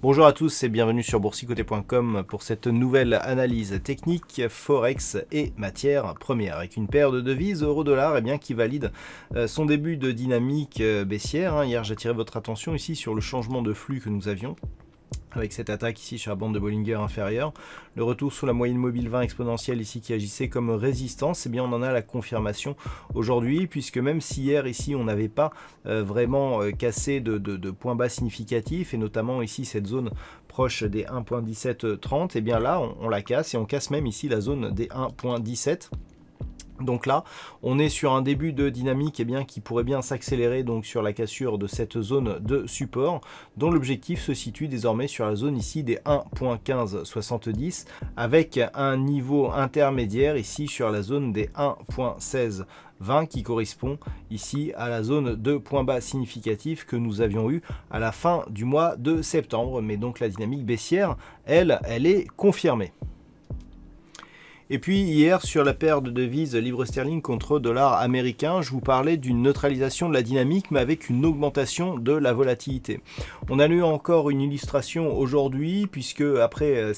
Bonjour à tous et bienvenue sur boursicoté.com pour cette nouvelle analyse technique Forex et matières premières avec une paire de devises euro-dollar qui valide son début de dynamique baissière. Hier j'ai attiré votre attention ici sur le changement de flux que nous avions avec cette attaque ici sur la bande de Bollinger inférieure, le retour sous la moyenne mobile 20 exponentielle ici qui agissait comme résistance, on en a la confirmation aujourd'hui, puisque même si hier ici on n'avait pas vraiment cassé de points bas significatifs, et notamment ici cette zone proche des 1.1730, là on la casse, et on casse même ici la zone des 1.17. Donc là, on est sur un début de dynamique qui pourrait bien s'accélérer donc sur la cassure de cette zone de support, dont l'objectif se situe désormais sur la zone ici des 1.1570, avec un niveau intermédiaire ici sur la zone des 1.1620 qui correspond ici à la zone de point bas significatif que nous avions eu à la fin du mois de septembre. Mais donc la dynamique baissière, elle est confirmée. Et puis hier, sur la paire de devises livre sterling contre dollar américain, je vous parlais d'une neutralisation de la dynamique, mais avec une augmentation de la volatilité. On a eu encore une illustration aujourd'hui, puisque après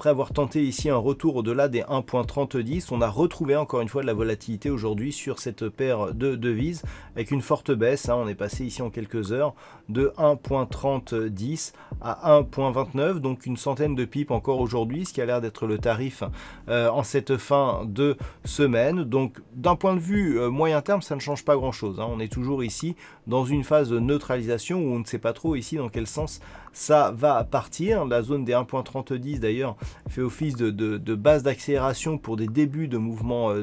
avoir tenté ici un retour au-delà des 1.3010, on a retrouvé encore une fois de la volatilité aujourd'hui sur cette paire de devises, avec une forte baisse. On est passé ici en quelques heures de 1.3010 à 1.29, donc une centaine de pips encore aujourd'hui, ce qui a l'air d'être le tarif en cette fin de semaine. Donc d'un point de vue moyen terme, ça ne change pas grand chose. On est toujours ici dans une phase de neutralisation où on ne sait pas trop ici dans quel sens ça va partir. La zone des 1.3010 d'ailleurs fait office de base d'accélération pour des débuts de mouvement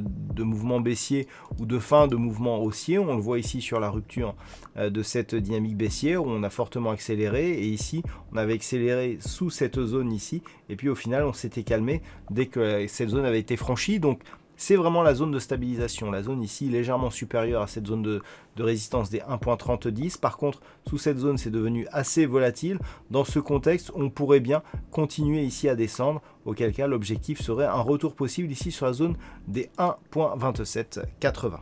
baissier ou de fin de mouvement haussier. On le voit ici sur la rupture de cette dynamique baissière où on a fortement accéléré, et ici on avait accéléré sous cette zone ici, et puis au final on s'était calmé dès que cette zone avait été franchie. Donc c'est vraiment la zone de stabilisation, la zone ici légèrement supérieure à cette zone de résistance des 1.3010. Par contre, sous cette zone, c'est devenu assez volatile. Dans ce contexte, on pourrait bien continuer ici à descendre, auquel cas l'objectif serait un retour possible ici sur la zone des 1.2780.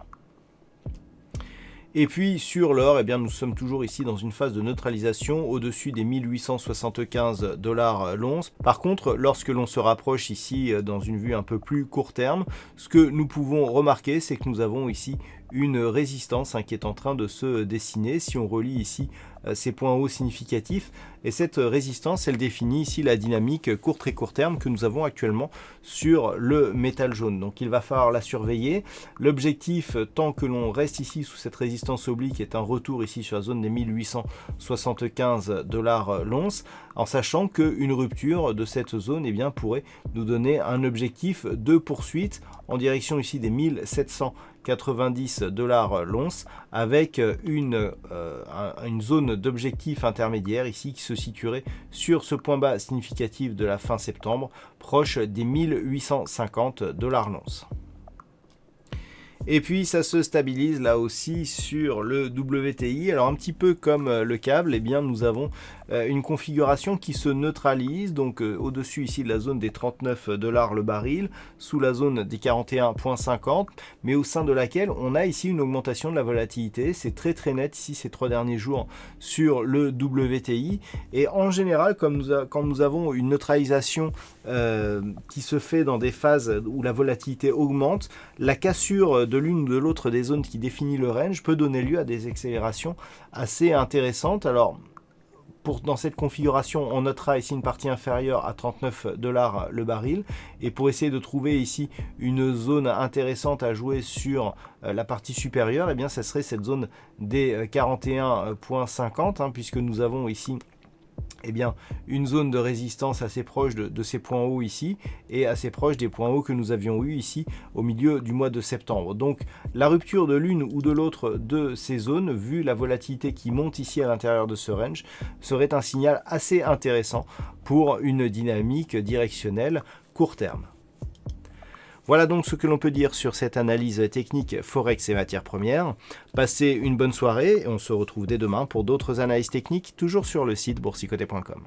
Et puis sur l'or, nous sommes toujours ici dans une phase de neutralisation au-dessus des 1875 $ l'once. Par contre, lorsque l'on se rapproche ici dans une vue un peu plus court terme, ce que nous pouvons remarquer, c'est que nous avons ici une résistance qui est en train de se dessiner. Si on relie ici ces points hauts significatifs, et cette résistance, elle définit ici la dynamique très court terme que nous avons actuellement sur le métal jaune. Donc il va falloir la surveiller. L'objectif, tant que l'on reste ici sous cette résistance oblique, est un retour ici sur la zone des 1875 $ l'once, en sachant qu'une rupture de cette zone pourrait nous donner un objectif de poursuite en direction ici des 1790 $ l'once, avec une zone d'objectif intermédiaire ici qui se situerait sur ce point bas significatif de la fin septembre, proche des 1850 $ l'once. Et puis ça se stabilise là aussi sur le WTI. Alors un petit peu comme le câble, nous avons une configuration qui se neutralise, donc au-dessus ici de la zone des 39 $ le baril, sous la zone des 41,50, mais au sein de laquelle on a ici une augmentation de la volatilité. C'est très net ici ces 3 derniers jours sur le WTI. Et en général, quand nous avons une neutralisation qui se fait dans des phases où la volatilité augmente, la cassure de l'une ou de l'autre des zones qui définit le range peut donner lieu à des accélérations assez intéressantes. Alors dans cette configuration, on notera ici une partie inférieure à 39 $ le baril, et pour essayer de trouver ici une zone intéressante à jouer sur la partie supérieure, ça serait cette zone des 41,50, puisque nous avons ici une zone de résistance assez proche de ces points hauts ici, et assez proche des points hauts que nous avions eu ici au milieu du mois de septembre. Donc la rupture de l'une ou de l'autre de ces zones, vu la volatilité qui monte ici à l'intérieur de ce range, serait un signal assez intéressant pour une dynamique directionnelle court terme. Voilà donc ce que l'on peut dire sur cette analyse technique Forex et matières premières. Passez une bonne soirée et on se retrouve dès demain pour d'autres analyses techniques, toujours sur le site boursicoté.com.